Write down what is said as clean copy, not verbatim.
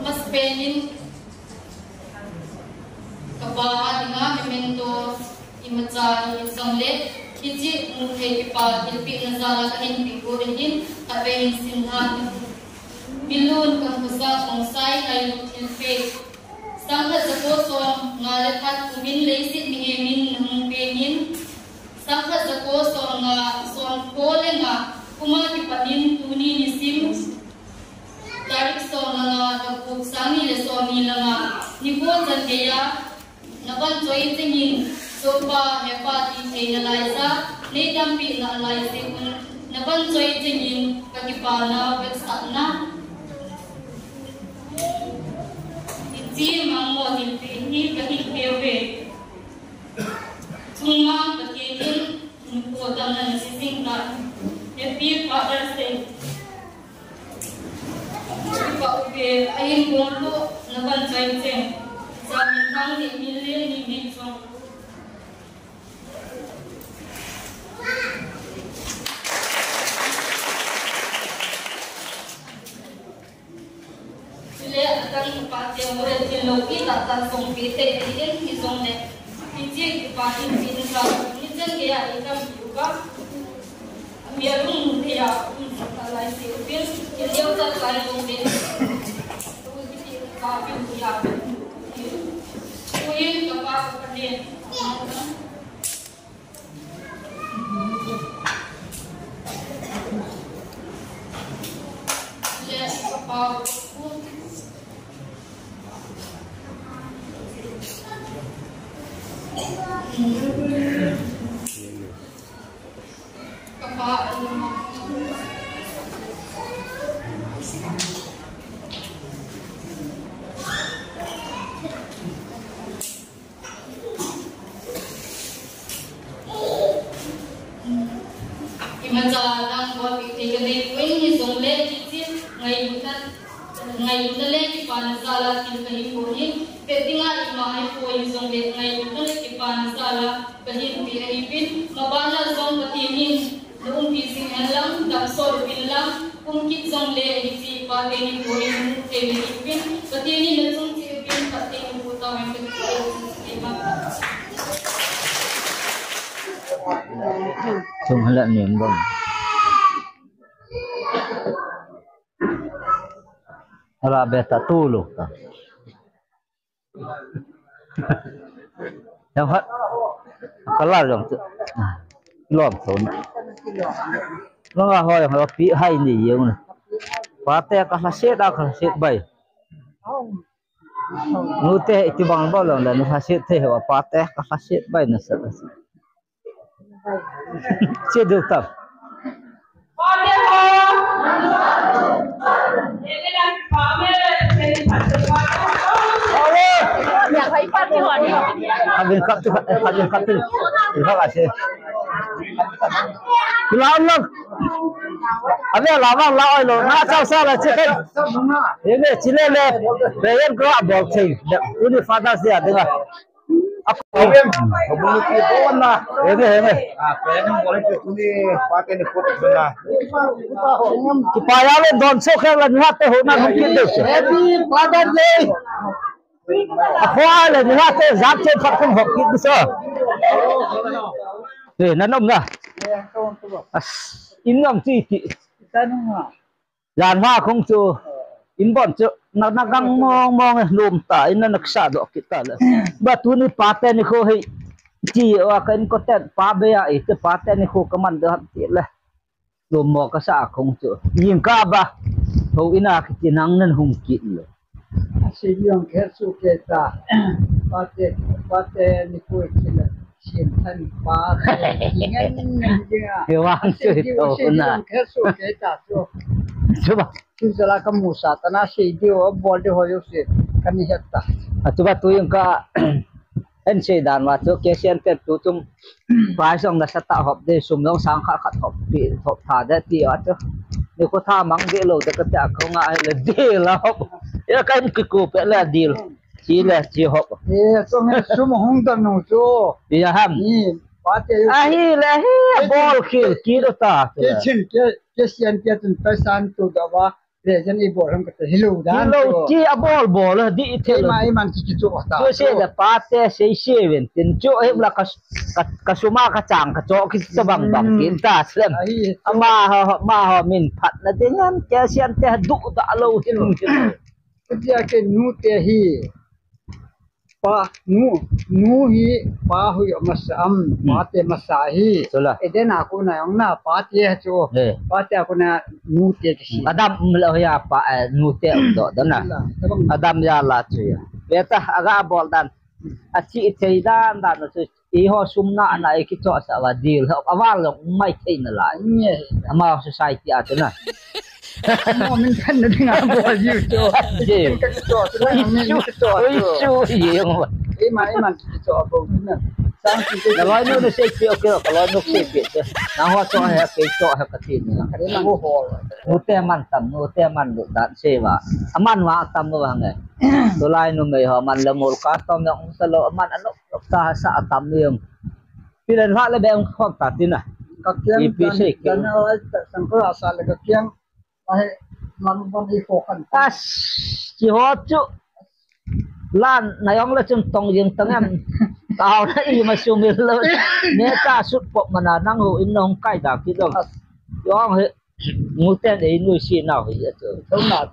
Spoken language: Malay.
mas penin kabahan nga memento imacan isongle kiji muthe ipa ilpi nazala kahin pigurin kabehin sinhan bilun kampusa ongsai ayu ilpe sangha zakoso ngalethat umin leisit mihemin nang penin sangha zakoso nga son pole nga kuma kipanin tuni nisim tarik so nga kapuk sangi le so ni langa nipo jangeya naban choi tingin sopa hepa ti teinalaisa ne dampi na laise kun naban choi tingin kakipana wetsana ji mangmo hilpi ni kahipeve chunga kakenin nipo danan sisingka happy Father's Day Ipa uke ayin gonglo naban choi ting sa mintang ni million ni mitong sile atang ipate moral kiloki tatan song pite idin hisong ne pije ipatin pinsa nijen kaya ikam yuga biarung dia salai sipil dia tak lain mungkin tapi dia kuil kapal kedin dia kapal Imajalang buat itikadai kuin ni zongle kicil ngai utale ki panasala kilkahi poin petinga imai poin zongle ngai utale ki panasala kahin pirahipin mabana zong katimin noong pising alam daksor bilang kungkit zongle hisi pateni poin pirahipin katini nasong sipin katini puta yang ketiga Chung halat niệm bông Hala beta tulu Yang hat Kalah dong Lom thốn Nó là hồi yang pi hay ni yếu này Pate ka set da ka set bay Nute itu bang bolong dan hasil teh wa pate ka set bay na sa Che được tập. Habis kat tu. Terima kasih. Lawan. Habis lawan lo. Na sao là chicken. Ini chile le. Bayan ko abol thing. Ini Father's Day dengar. Aku boleh kau na. Ini. Pengen boleh tu ni pakai ni foto na. Supaya le don so kaya nihat te hona mungkin deh. Happy Father's Day. Aku le nihat te zat te pakai hokit bisa. Nanom na. Inam ti. Yan ha kung tu. Inbon tu. Nagang mong lum ta ina naksado kita la batu ni paten ni ko hi ji wa kan ko ten pa be ya ite paten ni ko kaman de ti la lum mo ka sa khong chu yin ka ba ho ina ki tinang nan hung ki lo si yong ke su ke ta paten ni ko ki la sin tan pa ngan ya ke wang chu to na ke su ke ta chu coba Sila kamu satana si dia boleh hoyo si kani hetta. Coba tu yang ka en se dan wa chu ke sian te tu tum pai song da sata hop de sum long sang kha khat hop pi hop tha da ti wa chu ni ko tha mang de lo de ka ta ko nga le de la hop ya kan ki ko pe la deal chi la chi hop so me sum hong da no chu ya ham ni pate ahi la hi bol ki do ta ke chin ke sian ke tun pesan tu da wa Dia jadi buat orang kata hello dan. Hello ji abol bol di itel. Iman cicu kata. Jo se da pate se seven tin jo he bla kasuma kacang kacok ki sabang bang kita slam. Ma ha min phat na dengan ke sian teh du da lo hin. Dia ke nu teh hi. Pa nu hi pa hu masam mate masahi. Eden aku na yang na pa teh jo. Pa teh aku na nu teh ki. Adam lo ya pa nu teh do na. Adam ya la tu ya. Beta aga bol dan aci teidan dan tu i ho sumna na ki to sa wadil awal lo mai thein la ni ama society atuna Mau minta dengan bol you je to iman to apa na sang kita kalau no se ki okey kalau no se ki na ho so ha ke to ha ka tin kare na ho hol no te man do dan se wa aman wa tam wa ngai to lai no ngai ho man le mol ka tom no sa lo aman anu sa sa tam niam pilan wa le beng khom ta tin na kakian dan sangko asal kakian ai man ban i fokan tas chi ho chu lan nayong la chung tong yeng tangam tao na i ma sumil lo ne ta sut pop mana nang ho in nong kai da ki dong yong he mu ten e nu si na hi ya to na